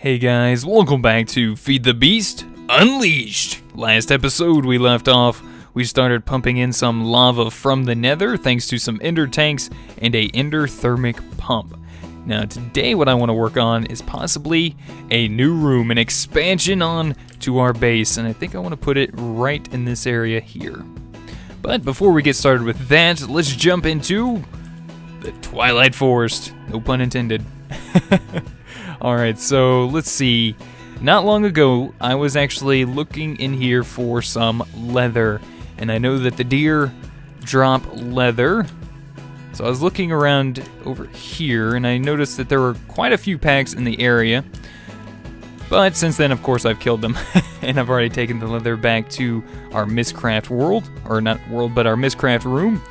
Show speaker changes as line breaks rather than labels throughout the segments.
Hey guys, welcome back to Feed the Beast Unleashed. Last episode we left off, we started pumping in some lava from the nether thanks to some ender tanks and a ender thermic pump. Now today what I want to work on is possibly a new room, an expansion on to our base, and I think I want to put it right in this area here. But before we get started with that, let's jump into the Twilight Forest. No pun intended. Alright, so let's see. Not long ago, I was actually looking in here for some leather. And I know that the deer drop leather. So I was looking around over here, and I noticed that there were quite a few packs in the area. But since then, of course, I've killed them. And I've already taken the leather back to our Mistcraft world. Or not world, but our Mistcraft room.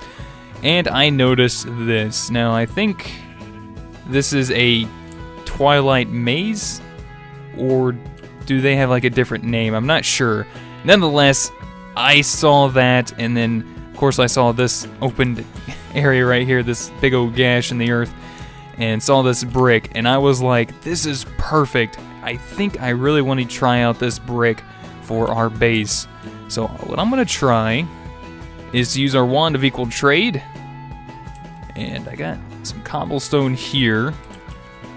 And I noticed this. Now, I think this is a Twilight Maze, or do they have like a different name? I'm not sure. Nonetheless, I saw that, and then of course I saw this opened area right here, this big old gash in the earth, and saw this brick, and I was like, this is perfect. I think I really want to try out this brick for our base. So what I'm gonna try is to use our wand of equal trade, and I got some cobblestone here.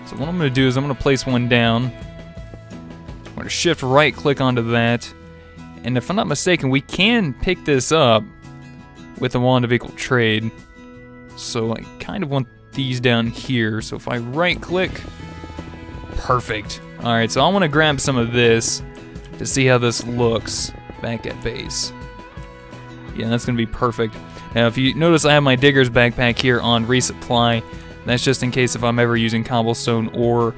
So what I'm going to do is I'm going to place one down. I'm going to shift right click onto that. And if I'm not mistaken, we can pick this up with the wand of equal trade. So I kind of want these down here. So if I right click, perfect. Alright, so I want to grab some of this to see how this looks back at base. Yeah, that's going to be perfect. Now if you notice, I have my digger's backpack here on resupply. That's just in case if I'm ever using cobblestone or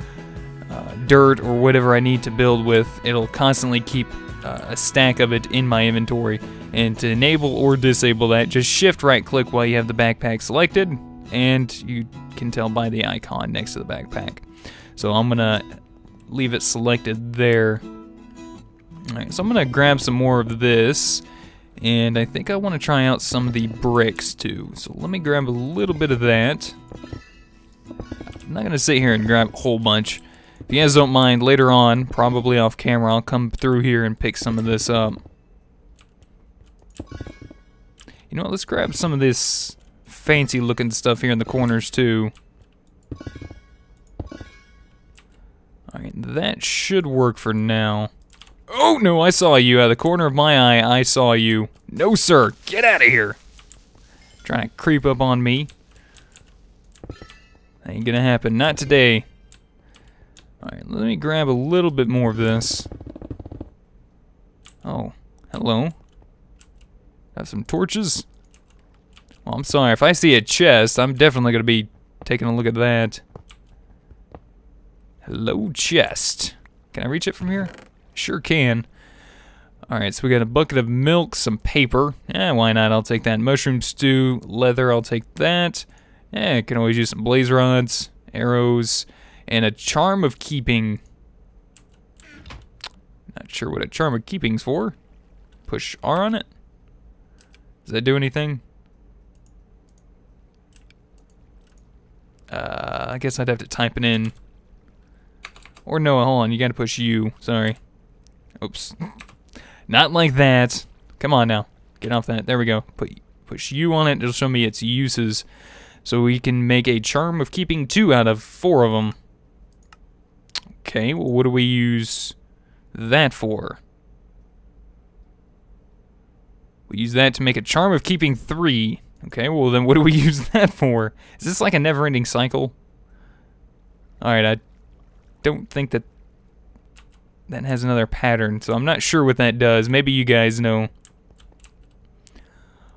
dirt or whatever I need to build with, it'll constantly keep a stack of it in my inventory. And to enable or disable that, just shift right click while you have the backpack selected, and you can tell by the icon next to the backpack. So I'm gonna leave it selected there. Alright, so I'm gonna grab some more of this, and I think I want to try out some of the bricks too. So let me grab a little bit of that. I'm not going to sit here and grab a whole bunch. If you guys don't mind, later on, probably off camera, I'll come through here and pick some of this up. You know what, let's grab some of this fancy looking stuff here in the corners too. Alright, that should work for now. Oh no, I saw you out of the corner of my eye. I saw you. No sir, get out of here. Trying to creep up on me. Ain't gonna happen, not today. Alright, let me grab a little bit more of this. Oh, hello. Got some torches? Well, I'm sorry, if I see a chest, I'm definitely gonna be taking a look at that. Hello, chest. Can I reach it from here? Sure can. Alright, so we got a bucket of milk, some paper. Why not? I'll take that. Mushroom stew, leather, I'll take that. I can always use some blaze rods, arrows, and a charm of keeping. Not sure what a charm of keeping's for. Push R on it. Does that do anything? I guess I'd have to type it in. Or no, hold on, you gotta push U. Sorry. Oops. Not like that. Come on now. Get off that. There we go. Push U on it. It'll show me its uses. So we can make a charm of keeping 2 out of 4 of them. Okay, well what do we use that for? We use that to make a charm of keeping 3. Okay, well then what do we use that for? Is this like a never-ending cycle? Alright, I don't think that has another pattern, so I'm not sure what that does. Maybe you guys know.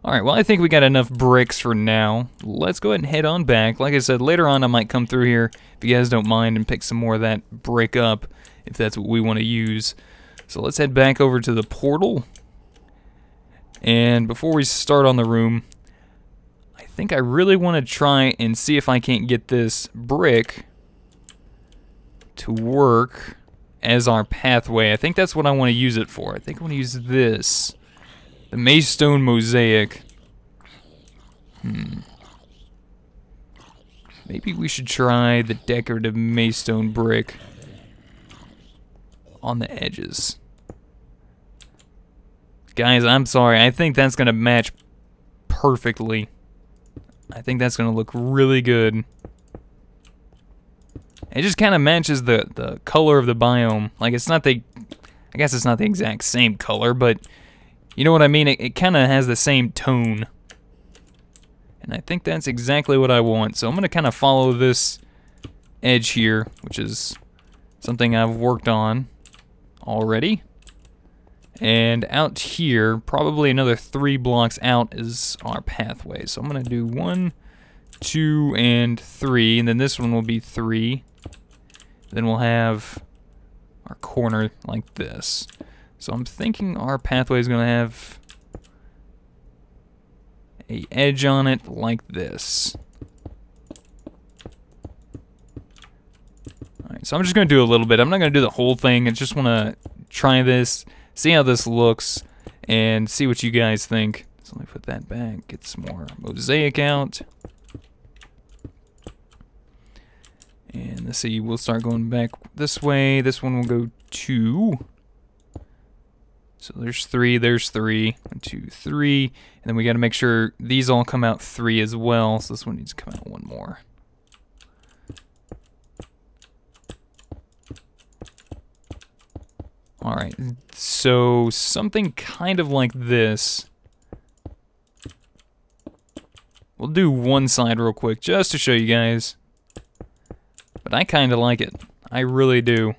Alright, well I think we got enough bricks for now. Let's go ahead and head on back. Like I said, later on I might come through here, if you guys don't mind, and pick some more of that brick up, if that's what we want to use. So let's head back over to the portal. And before we start on the room, I think I really want to try and see if I can't get this brick to work as our pathway. I think that's what I want to use it for. I think I want to use this. The Maystone Mosaic. Maybe we should try the decorative Maystone brick. on the edges. Guys, I'm sorry. I think that's going to match perfectly. I think that's going to look really good. It just kind of matches the color of the biome. Like, it's not the... I guess it's not the exact same color, but you know what I mean? It kind of has the same tone. And I think that's exactly what I want. So I'm going to kind of follow this edge here, which is something I've worked on already. And out here, probably another 3 blocks out is our pathway. So I'm going to do 1, 2, and 3. And then this one will be 3. Then we'll have our corner like this. So I'm thinking our pathway is going to have a edge on it like this. Alright, so I'm just going to do a little bit. I'm not going to do the whole thing. I just want to try this, see how this looks, and see what you guys think. So let me put that back, get some more mosaic out. And let's see, we'll start going back this way. This one will go 2. So there's 3, there's 3. 1, 2, 3. And then we got to make sure these all come out 3 as well. So this one needs to come out 1 more. Alright, so something kind of like this. We'll do one side real quick just to show you guys. But I kind of like it. I really do.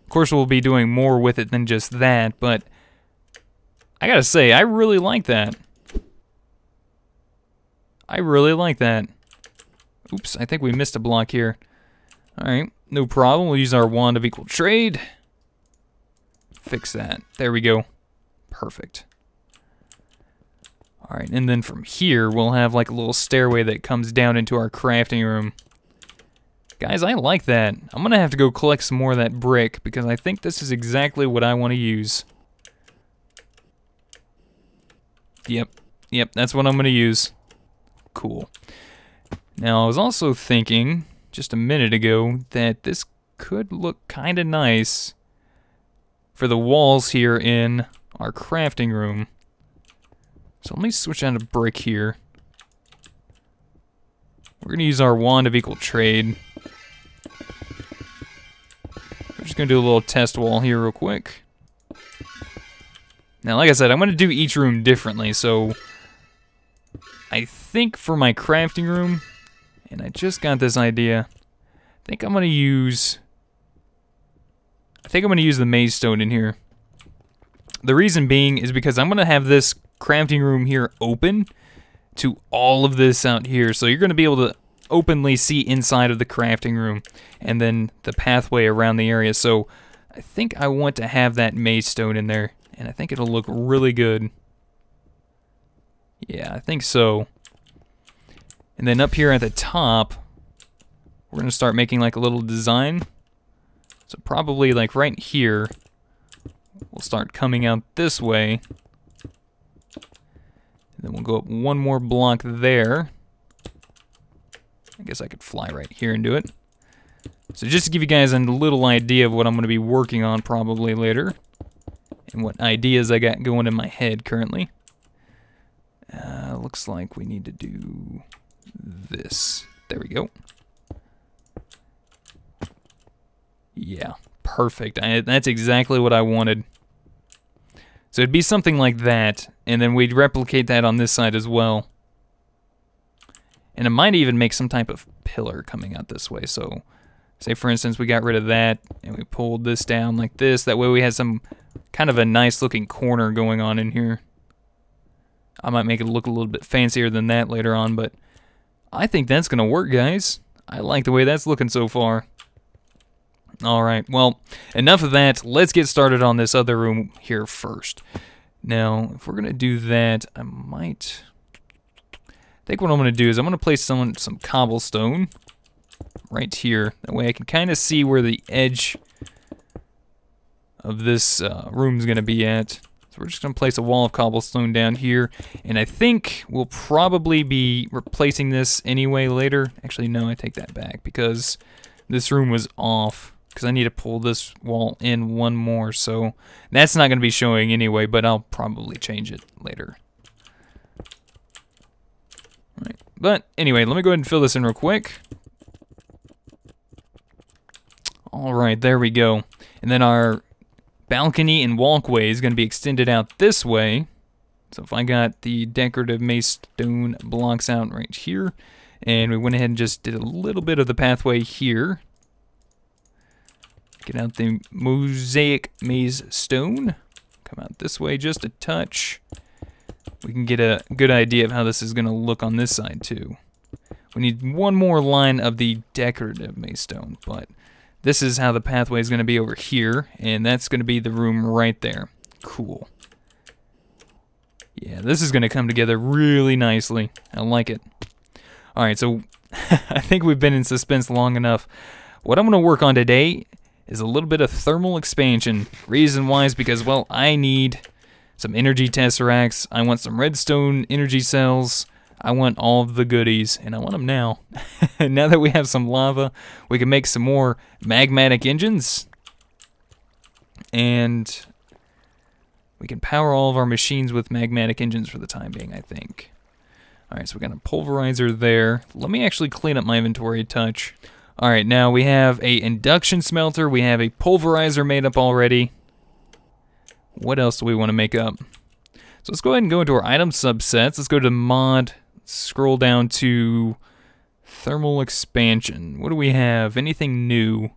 Of course, we'll be doing more with it than just that, but I gotta say, I really like that. I really like that. Oops, I think we missed a block here. Alright, no problem. We'll use our wand of equal trade. Fix that. There we go. Perfect. Alright, and then from here, we'll have like a little stairway that comes down into our crafting room. Guys, I like that. I'm going to have to go collect some more of that brick because I think this is exactly what I want to use. Yep, that's what I'm going to use. Cool. Now, I was also thinking just a minute ago that this could look kind of nice for the walls here in our crafting room. So let me switch out a brick here. We're going to use our wand of equal trade. We're just going to do a little test wall here real quick. Now, like I said, I'm going to do each room differently, so I think for my crafting room, and I just got this idea, I think I'm going to use the maze stone in here. The reason being is because I'm going to have this crafting room here open to all of this out here, so you're going to be able to openly see inside of the crafting room and then the pathway around the area. So I think I want to have that maze stone in there, and I think it'll look really good. Yeah, I think so. And then up here at the top, we're going to start making like a little design. So probably like right here, we'll start coming out this way. Then we'll go up 1 more block there. I guess I could fly right here and do it. So just to give you guys a little idea of what I'm going to be working on probably later. And what ideas I got going in my head currently. Looks like we need to do this. There we go. Yeah, perfect. That's exactly what I wanted. So it'd be something like that, and then we'd replicate that on this side as well. And it might even make some type of pillar coming out this way. So, say for instance we got rid of that, and we pulled this down like this. That way we had some kind of a nice looking corner going on in here. I might make it look a little bit fancier than that later on, but I think that's going to work, guys. I like the way that's looking so far. Alright, well, enough of that. Let's get started on this other room here first. Now, if we're going to do that, I think what I'm going to do is I'm going to place some cobblestone right here. That way I can kind of see where the edge of this room is going to be at. So we're just going to place a wall of cobblestone down here. And I think we'll probably be replacing this anyway later. Actually, no, I take that back because this room was off. because I need to pull this wall in one more, so that's not going to be showing anyway, but I'll probably change it later. Right. But anyway, let me go ahead and fill this in real quick. Alright, there we go. And then our balcony and walkway is going to be extended out this way. So if I got the decorative mace stone blocks out right here, and we went ahead and just did a little bit of the pathway here. Get out the mosaic maze stone. Come out this way just a touch. We can get a good idea of how this is going to look on this side too. We need one more line of the decorative maze stone, but this is how the pathway is going to be over here, and that's going to be the room right there. Cool. Yeah, this is going to come together really nicely. I like it. Alright, so I think we've been in suspense long enough. What I'm going to work on today is a little bit of thermal expansion. Reason why is because, well, I need some energy tesseracts. I want some redstone energy cells. I want all of the goodies, and I want them now. Now that we have some lava, we can make some more magmatic engines. And we can power all of our machines with magmatic engines for the time being, I think. Alright, so we got a pulverizer there. Let me actually clean up my inventory a touch. Alright, now we have a induction smelter. We have a pulverizer made up already. What else do we want to make up? So let's go ahead and go into our item subsets. Let's go to mod, scroll down to thermal expansion. What do we have? Anything new?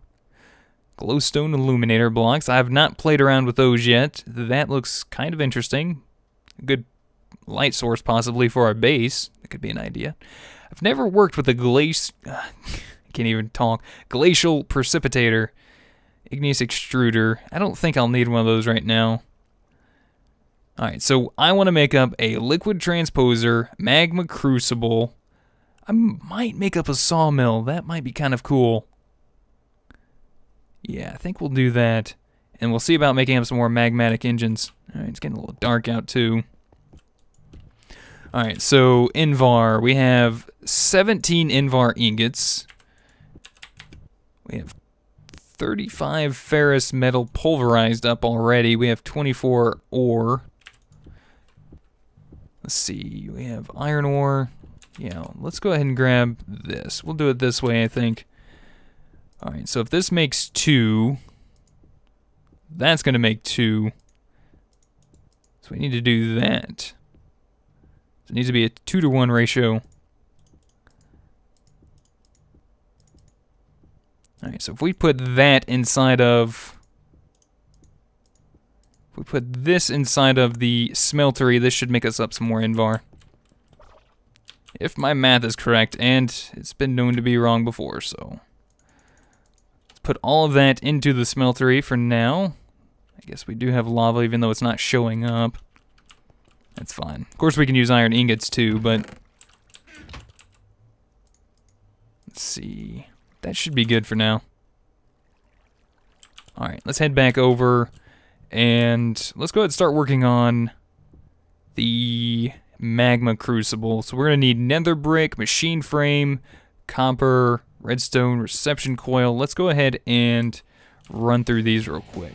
Glowstone illuminator blocks. I have not played around with those yet. That looks kind of interesting. A good light source possibly for our base. That could be an idea. I've never worked with a can't even talk. Glacial precipitator. Igneous extruder. I don't think I'll need one of those right now. Alright, so I want to make up a liquid transposer, magma crucible. I might make up a sawmill. That might be kind of cool. Yeah, I think we'll do that. And we'll see about making up some more magmatic engines. Alright, it's getting a little dark out too. Alright, so Invar. We have 17 Invar ingots. We have 35 ferrous metal pulverized up already. We have 24 ore. Let's see, we have iron ore. Yeah, let's go ahead and grab this. We'll do it this way, I think. Alright, so if this makes 2, that's going to make 2. So we need to do that. So it needs to be a 2-to-1 ratio. Alright, so if we put that inside of... If we put this inside of the smeltery, this should make us up some more Invar. If my math is correct, and it's been known to be wrong before, so... Let's put all of that into the smeltery for now. I guess we do have lava, even though it's not showing up. That's fine. Of course we can use iron ingots too, but... Let's see... That should be good for now. Alright, let's head back over and let's go ahead and start working on the magma crucible. So we're going to need nether brick, machine frame, copper, redstone, reception coil. Let's go ahead and run through these real quick.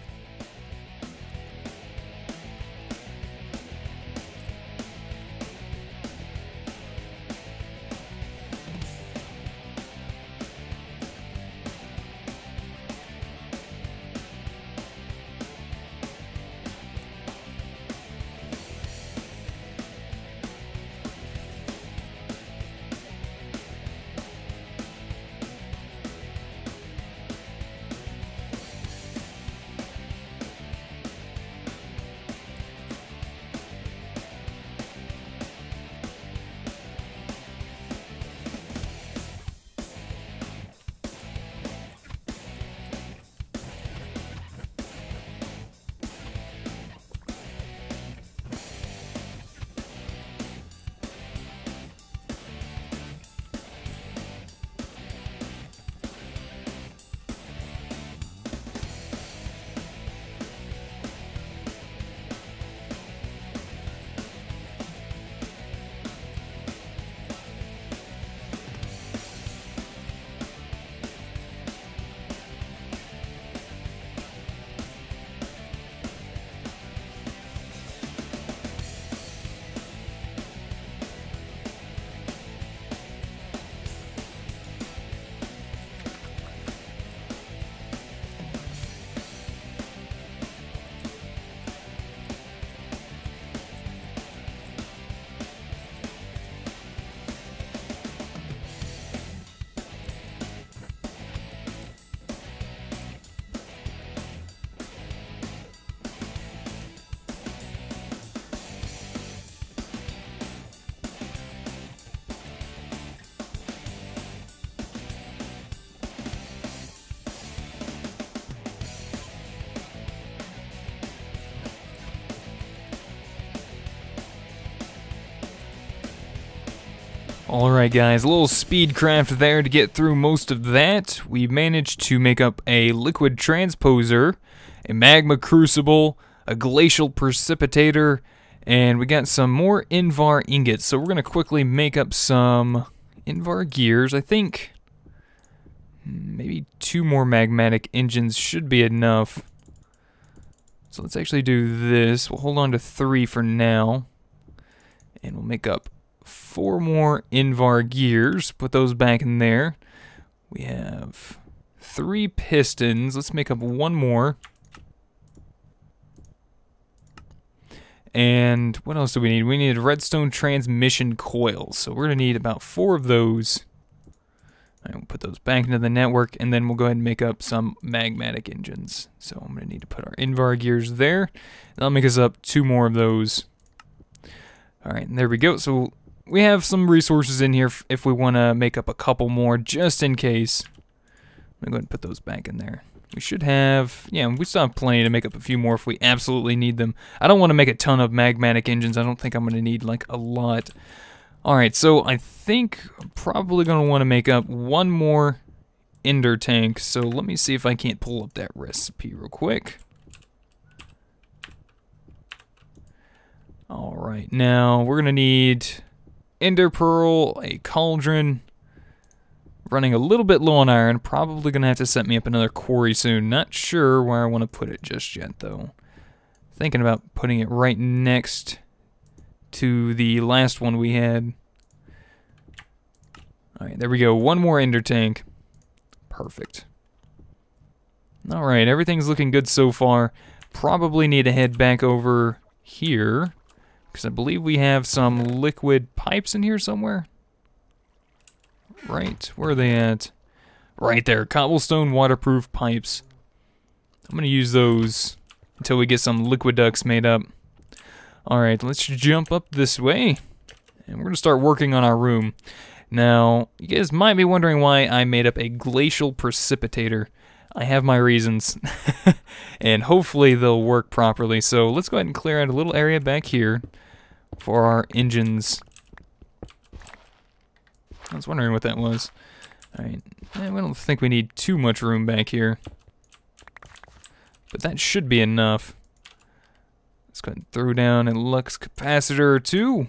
Alright guys, a little speedcraft there to get through most of that. We managed to make up a liquid transposer, a magma crucible, a glacial precipitator, and we got some more Invar ingots. So we're going to quickly make up some Invar gears. I think maybe 2 more magmatic engines should be enough. So let's actually do this. We'll hold on to 3 for now. And we'll make up 4 more Invar gears. Put those back in there. We have 3 pistons. Let's make up 1 more. And what else do we need? We need redstone transmission coils. So we're going to need about 4 of those. Alright, we'll put those back into the network, and then we'll go ahead and make up some magmatic engines. So I'm going to need to put our Invar gears there. That'll make us up 2 more of those. Alright, and there we go. So we have some resources in here if we want to make up a couple more, just in case. I'm going to go ahead and put those back in there. We should have, yeah, we still have plenty to make up a few more if we absolutely need them. I don't want to make a ton of magmatic engines. I don't think I'm going to need, like, a lot. Alright, so I think I'm probably going to want to make up 1 more ender tank. So let me see if I can't pull up that recipe real quick. Alright, now we're going to need ender pearl, a cauldron, running a little bit low on iron. Probably going to have to set me up another quarry soon. Not sure where I want to put it just yet, though. Thinking about putting it right next to the last one we had. Alright, there we go. 1 more ender tank. Perfect. Alright, everything's looking good so far. Probably need to head back over here, because I believe we have some liquid pipes in here somewhere. Right, where are they at? Right there, cobblestone waterproof pipes. I'm going to use those until we get some liquid ducts made up. Alright, let's jump up this way, and we're going to start working on our room. Now, you guys might be wondering why I made up a glacial precipitator. I have my reasons, and hopefully they'll work properly. So let's go ahead and clear out a little area back here for our engines. I was wondering what that was. Alright, I don't think we need too much room back here, but that should be enough. Let's go ahead and throw down a lux capacitor or 2.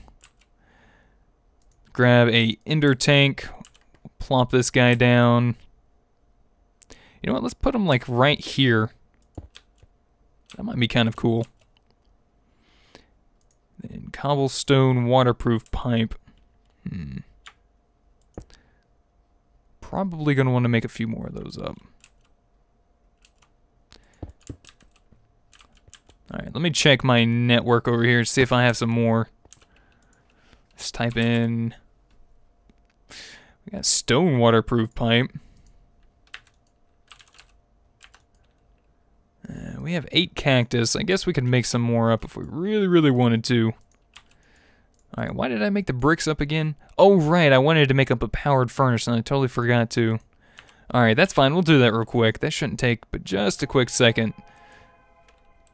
Grab a ender tank. Plop this guy down. You know what? Let's put him like right here. That might be kind of cool. Then cobblestone waterproof pipe. Probably going to want to make a few more of those up. Alright, let me check my network over here, see if I have some more. Let's type in... We got stone waterproof pipe. We have 8 cactus. I guess we could make some more up if we really, really wanted to. Alright, why did I make the bricks up again? Oh, right, I wanted to make up a powered furnace, and I totally forgot to. Alright, that's fine. We'll do that real quick. That shouldn't take but just a quick second.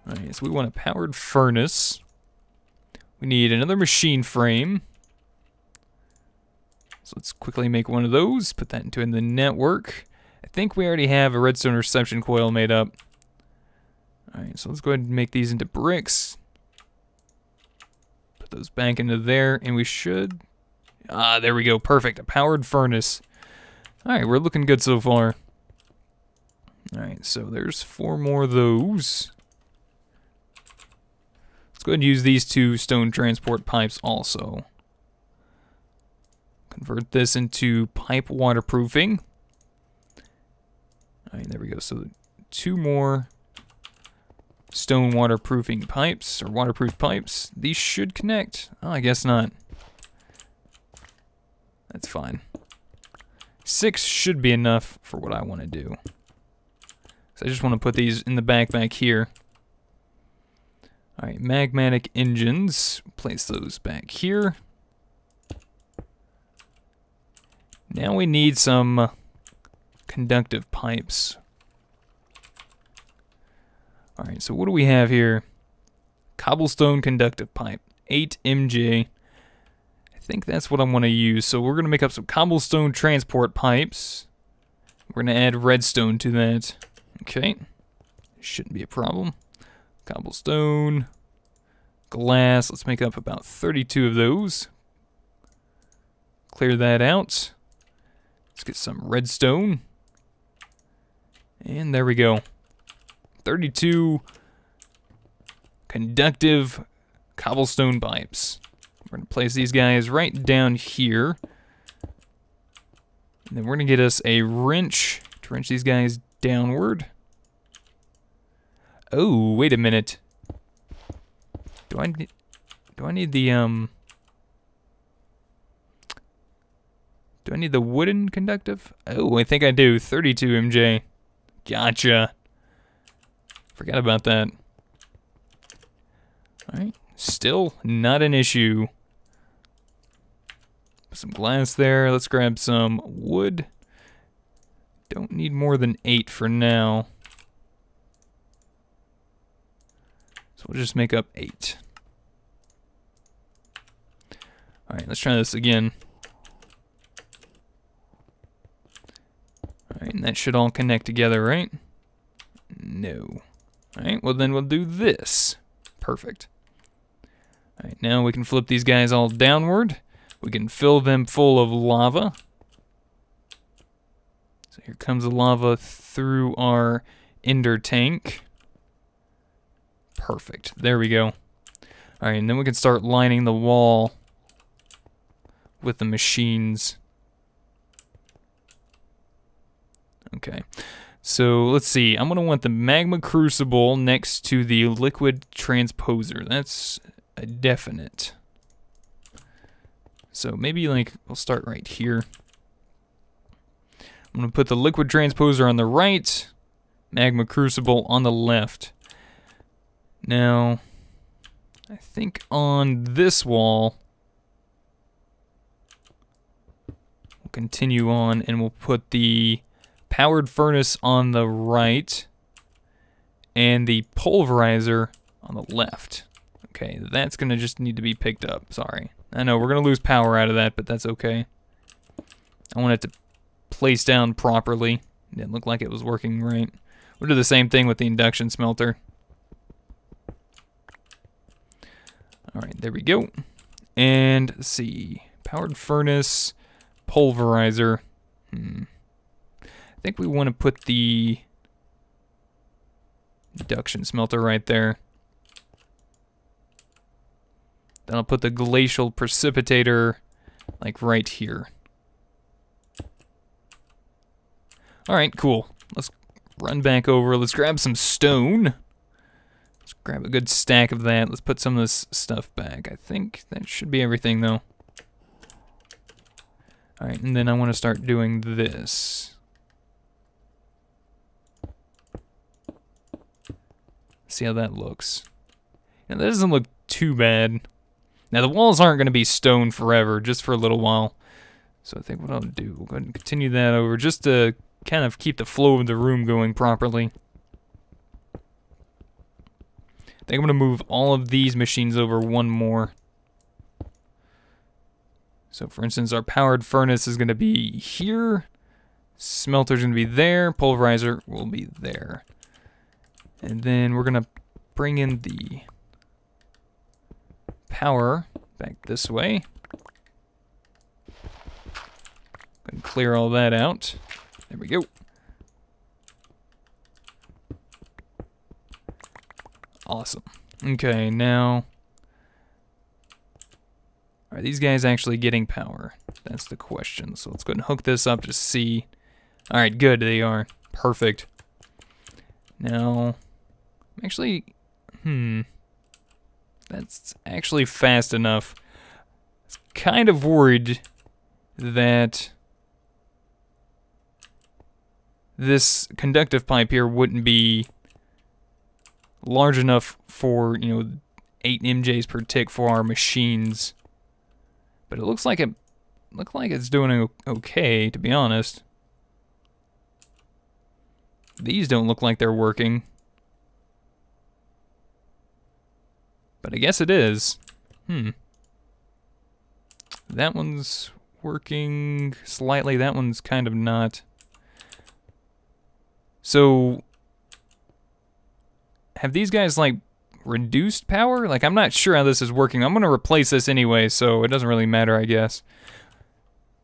Alright, so we want a powered furnace. We need another machine frame. So let's quickly make one of those. Put that into the network. I think we already have a redstone reception coil made up. Alright, so let's go ahead and make these into bricks. Put those back into there, and we should... Ah, there we go. Perfect. A powered furnace. Alright, we're looking good so far. Alright, so there's 4 more of those. Let's go ahead and use these 2 stone transport pipes also. Convert this into pipe waterproofing. Alright, there we go. So 2 more stone waterproofing pipes, or waterproof pipes. These should connect. Oh, I guess not. That's fine. 6 should be enough for what I want to do. So I just want to put these in the back here. Alright, magmatic engines. Place those back here. Now we need some conductive pipes. Alright, so what do we have here? Cobblestone conductive pipe. 8 MJ. I think that's what I want to use. So we're going to make up some cobblestone transport pipes. We're going to add redstone to that. Okay. Shouldn't be a problem. Cobblestone. Glass. Let's make up about 32 of those. Clear that out. Let's get some redstone. And there we go. 32 conductive cobblestone pipes. We're going to place these guys right down here. And then we're going to get us a wrench to wrench these guys downward. Oh, wait a minute. Do I need the do I need the wooden conductive? Oh, I think I do. 32 MJ. Gotcha. Forgot about that. Alright. Still not an issue. Put some glass there. Let's grab some wood. Don't need more than 8 for now. So we'll just make up 8. Alright, let's try this again. Alright, and that should all connect together, right? No. Alright, well then we'll do this. Perfect. Alright, now we can flip these guys all downward. We can fill them full of lava. So here comes the lava through our ender tank. Perfect. There we go. Alright, and then we can start lining the wall with the machines. Okay. So let's see. I'm going to want the magma crucible next to the liquid transposer. That's a definite. So maybe like we'll start right here. I'm going to put the liquid transposer on the right, magma crucible on the left. Now, I think on this wall, we'll continue on and we'll put the powered furnace on the right and the pulverizer on the left. Okay, that's gonna just need to be picked up. Sorry. I know we're gonna lose power out of that, but that's okay. I want it to place down properly. It didn't look like it was working right. We'll do the same thing with the induction smelter. Alright, there we go. And let's see. Powered furnace, pulverizer. I think we want to put the induction smelter right there. Then I'll put the glacial precipitator like right here. Alright, cool. Let's run back over. Let's grab some stone. Let's grab a good stack of that. Let's put some of this stuff back. I think that should be everything though. Alright, and then I want to start doing this. See how that looks. Now that doesn't look too bad. Now the walls aren't going to be stone forever, just for a little while. So I think what I'll do, we'll go ahead and continue that over just to kind of keep the flow of the room going properly. I think I'm going to move all of these machines over one more. So for instance, our powered furnace is going to be here. Smelter's going to be there. Pulverizer will be there. And then we're going to bring in the power back this way. And clear all that out. There we go. Awesome. Okay, now... Are these guys actually getting power? That's the question. So let's go ahead and hook this up to see. Alright, good, they are. Perfect. Now... Actually, that's actually fast enough. I was kind of worried that this conductive pipe here wouldn't be large enough for, 8 MJs per tick for our machines. But it looks like it's doing okay, to be honest. These don't look like they're working. But I guess it is. That one's working slightly. That one's kind of not. So, have these guys, like, reduced power? Like, I'm not sure how this is working. I'm going to replace this anyway, so it doesn't really matter, I guess.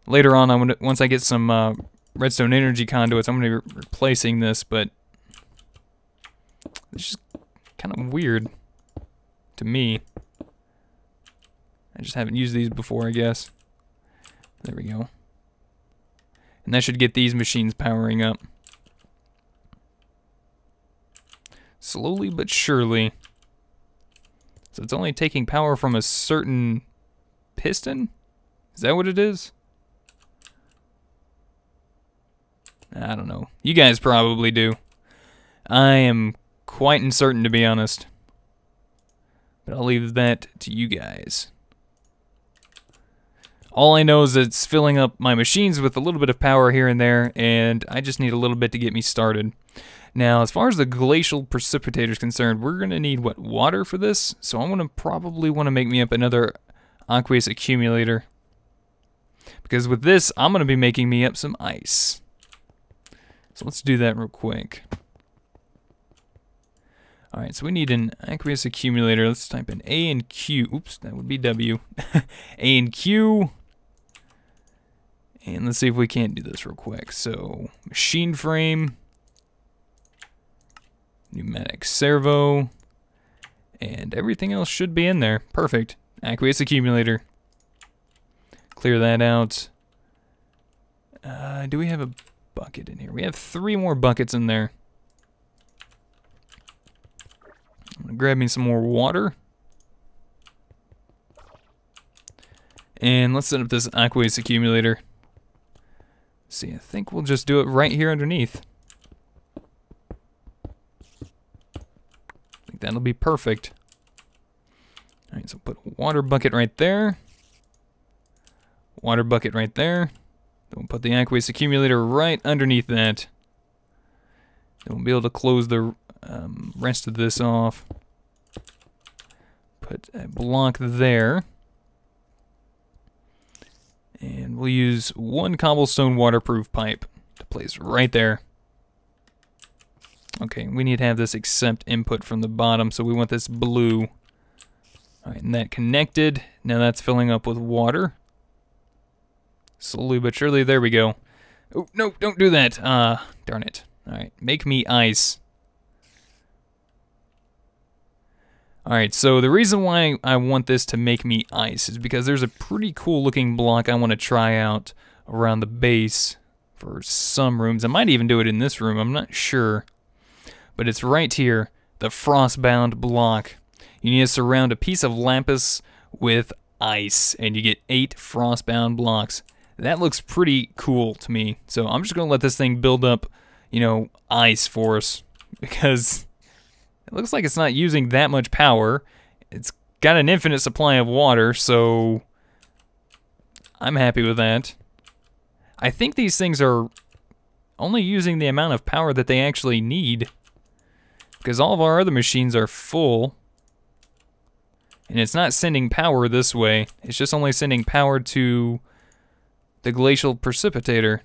Later on, once I get some redstone energy conduits, I'm going to be replacing this, but it's just kind of weird to me. I just haven't used these before, I guess. There we go. And that should get these machines powering up. Slowly but surely. So it's only taking power from a certain piston? Is that what it is? I don't know. You guys probably do. I am quite uncertain, to be honest. But I'll leave that to you guys. All I know is it's filling up my machines with a little bit of power here and there, and I just need a little bit to get me started. Now, as far as the glacial precipitator is concerned, we're going to need, what, water for this? So I'm going to probably want to make me up another aqueous accumulator. Because with this, I'm going to be making me up some ice. So let's do that real quick. Alright, so we need an aqueous accumulator. Let's type in A and Q. Oops, that would be W. A and Q. And let's see if we can't do this real quick. So, machine frame. Pneumatic servo. And everything else should be in there. Perfect. Aqueous accumulator. Clear that out. Do we have a bucket in here? We have 3 more buckets in there. I'm gonna grab me some more water. And let's set up this aqueous accumulator. See, I think we'll just do it right here underneath. I think that'll be perfect. Alright, so put a water bucket right there. Water bucket right there. Then we'll put the aqueous accumulator right underneath that. Then we'll be able to close the rest of this off. Put a block there. And we'll use 1 cobblestone waterproof pipe to place right there. Okay, we need to have this accept input from the bottom, so we want this blue. Alright, and that connected. Now that's filling up with water. Slowly but surely, there we go. Oh, no, don't do that. Darn it. Alright, make me ice. Alright, so the reason why I want this to make me ice is because there's a pretty cool looking block I want to try out around the base for some rooms. I might even do it in this room, I'm not sure. But it's right here, the frostbound block. You need to surround a piece of lapis with ice, and you get 8 frostbound blocks. That looks pretty cool to me. So I'm just going to let this thing build up, you know, ice for us, because it looks like it's not using that much power. It's got an infinite supply of water, so I'm happy with that. I think these things are only using the amount of power that they actually need, because all of our other machines are full. And it's not sending power this way. It's just only sending power to the glacial precipitator.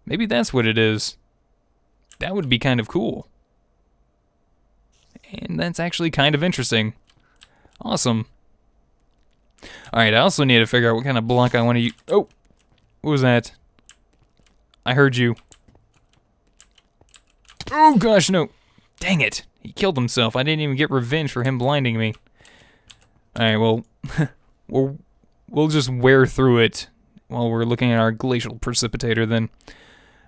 Maybe that's what it is. That would be kind of cool. And that's actually kind of interesting. Awesome. Alright, I also need to figure out what kind of block I want to use. Oh! What was that? I heard you. Oh gosh, no! Dang it! He killed himself. I didn't even get revenge for him blinding me. Alright, well, we'll just wear through it while we're looking at our glacial precipitator then.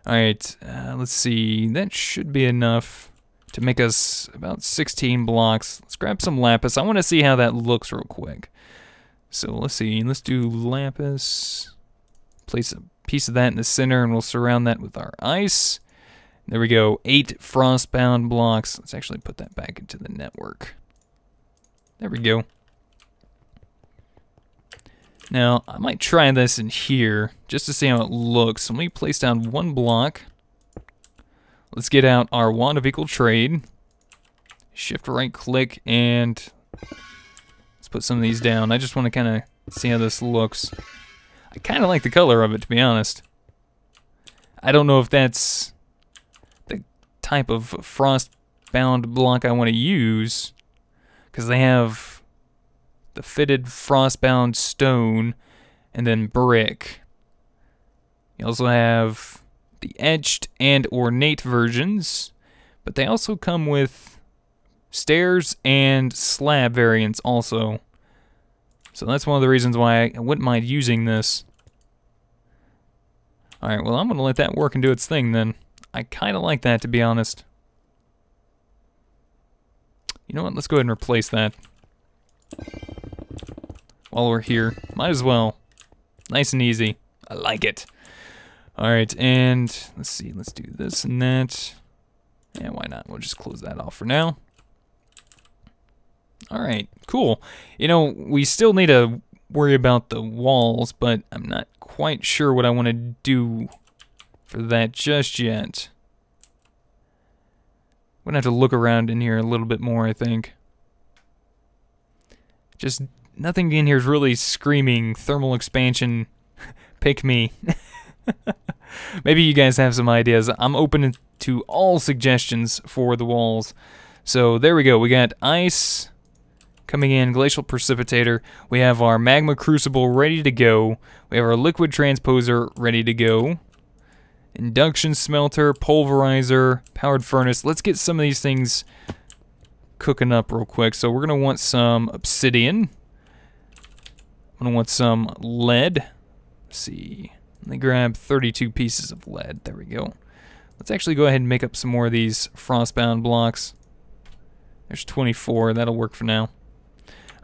Alright, let's see. That should be enough to make us about 16 blocks. Let's grab some lapis. I want to see how that looks real quick. So let's see. Let's do lapis. Place a piece of that in the center, and we'll surround that with our ice. There we go. 8 frostbound blocks. Let's actually put that back into the network. There we go. Now, I might try this in here just to see how it looks. Let me place down 1 block. Let's get out our wand of equal trade. Shift right click, and let's put some of these down. I just want to kind of Let's see how this looks. I kind of like the color of it, to be honest. I don't know if that's the type of frost-bound block I want to use, because they have the fitted frost-bound stone and then brick. You also have the etched and ornate versions, but they also come with stairs and slab variants also. So that's one of the reasons why I wouldn't mind using this. Alright, well, I'm going to let that work and do its thing then. I kind of like that, to be honest. You know what? Let's go ahead and replace that. While we're here. Might as well. Nice and easy. I like it. Alright, and let's see. Let's do this and that. Yeah, why not? We'll just close that off for now. Alright, cool. You know, we still need to worry about the walls, but I'm not quite sure what I want to do for that just yet. I'm gonna have to look around in here a little bit more, I think. Just nothing in here is really screaming thermal expansion, pick me. Maybe you guys have some ideas. I'm open to all suggestions for the walls. So there we go. We got ice coming in, glacial precipitator. We have our magma crucible ready to go. We have our liquid transposer ready to go. Induction smelter, pulverizer, powered furnace. Let's get some of these things cooking up real quick. So we're going to want some obsidian. I'm going to want some lead. Let's see. Let me grab 32 pieces of lead. There we go. Let's actually go ahead and make up some more of these frostbound blocks. There's 24. That'll work for now.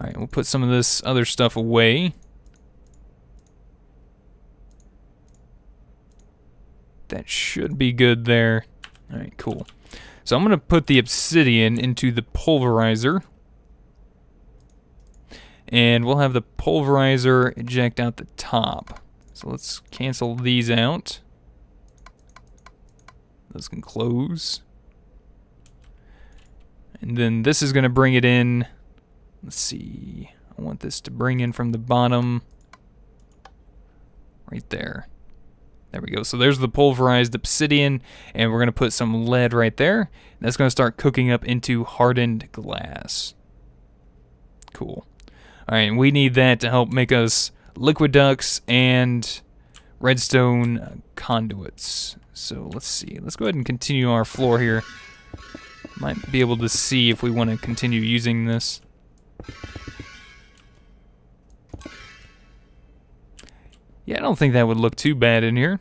Alright, we'll put some of this other stuff away. That should be good there. Alright, cool. So I'm going to put the obsidian into the pulverizer. And we'll have the pulverizer eject out the top. So let's cancel these out. Those can close. And then this is going to bring it in. Let's see. I want this to bring in from the bottom. Right there. There we go. So there's the pulverized obsidian, and we're going to put some lead right there. That's going to start cooking up into hardened glass. Cool. Alright, we need that to help make us liquid ducts and redstone conduits. So let's see. Let's go ahead and continue our floor here. Might be able to see if we want to continue using this. Yeah, I don't think that would look too bad in here.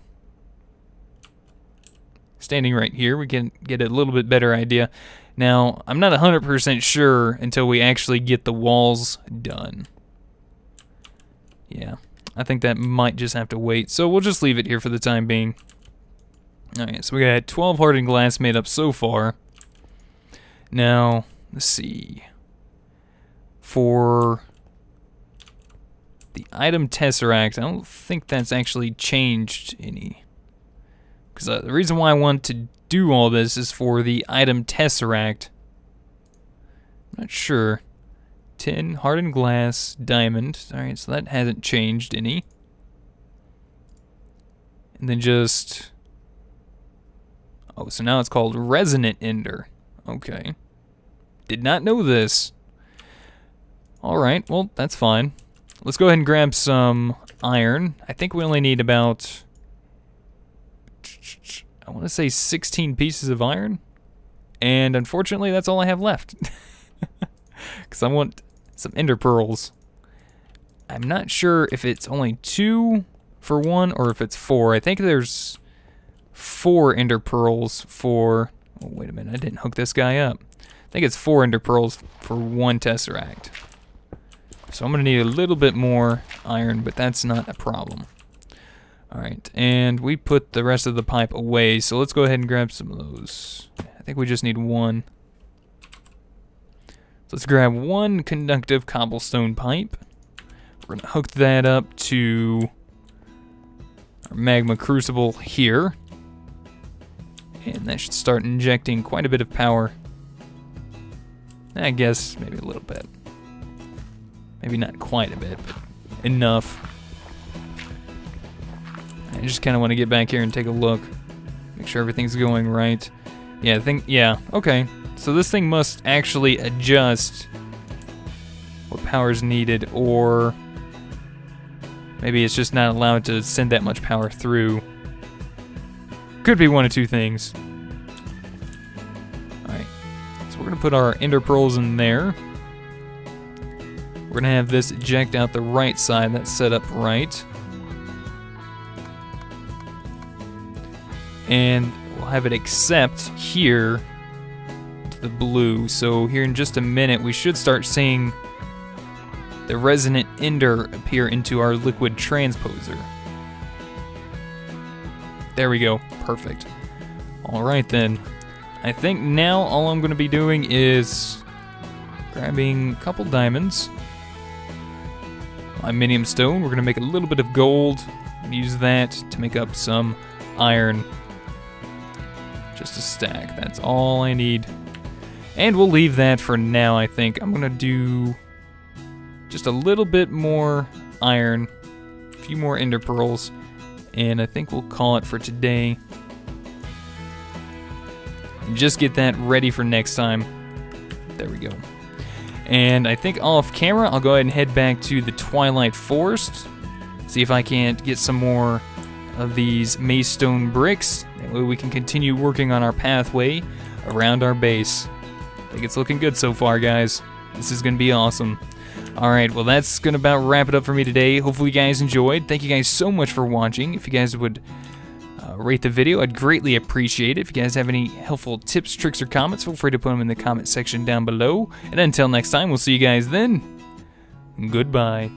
Standing right here, we can get a little bit better idea. Now, I'm not 100% sure until we actually get the walls done. Yeah, I think that might just have to wait. So we'll just leave it here for the time being. Alright, so we got 12 hardened glass made up so far. Now, let's see. For the item tesseract, I don't think that's actually changed any. Because the reason why I want to do all this is for the item tesseract. I'm not sure. Tin, hardened glass, diamond. Alright, so that hasn't changed any. And then just... oh, so now it's called resonant ender. Okay. Did not know this. Alright, well, that's fine. Let's go ahead and grab some iron. I think we only need about... I want to say 16 pieces of iron. And unfortunately, that's all I have left. Because I want some ender pearls. I'm not sure if it's only 2 for 1 or if it's 4. I think there's 4 ender pearls for... oh, wait a minute, I didn't hook this guy up. I think it's 4 ender pearls for 1 tesseract. So I'm going to need a little bit more iron, but that's not a problem. Alright, and we put the rest of the pipe away, so let's go ahead and grab some of those. I think we just need 1. So let's grab 1 conductive cobblestone pipe. We're going to hook that up to our magma crucible here. And that should start injecting quite a bit of power. I guess maybe a little bit. Maybe not quite a bit, but enough. I just kind of want to get back here and take a look. Make sure everything's going right. Yeah, okay. So this thing must actually adjust what power is needed, or maybe it's just not allowed to send that much power through. Could be one of two things. Alright, so we're going to put our ender pearls in there. We're going to have this eject out the right side. That's set up right. And we'll have it accept here to the blue. So here in just a minute, we should start seeing the resonant ender appear into our liquid transposer. There we go. Perfect. Alright then. I think now all I'm going to be doing is grabbing a couple diamonds. Aluminium stone. We're going to make a little bit of gold. Use that to make up some iron. Just a stack. That's all I need. And we'll leave that for now, I think. I'm going to do just a little bit more iron. A few more ender pearls. And I think we'll call it for today. And just get that ready for next time. There we go. And I think off camera, I'll go ahead and head back to the Twilight Forest. See if I can't get some more of these maze stone bricks. That way we can continue working on our pathway around our base. I think it's looking good so far, guys. This is going to be awesome. Alright, well that's going to about wrap it up for me today. Hopefully you guys enjoyed. Thank you guys so much for watching. If you guys would rate the video, I'd greatly appreciate it. If you guys have any helpful tips, tricks, or comments, feel free to put them in the comment section down below. And until next time, we'll see you guys then. Goodbye.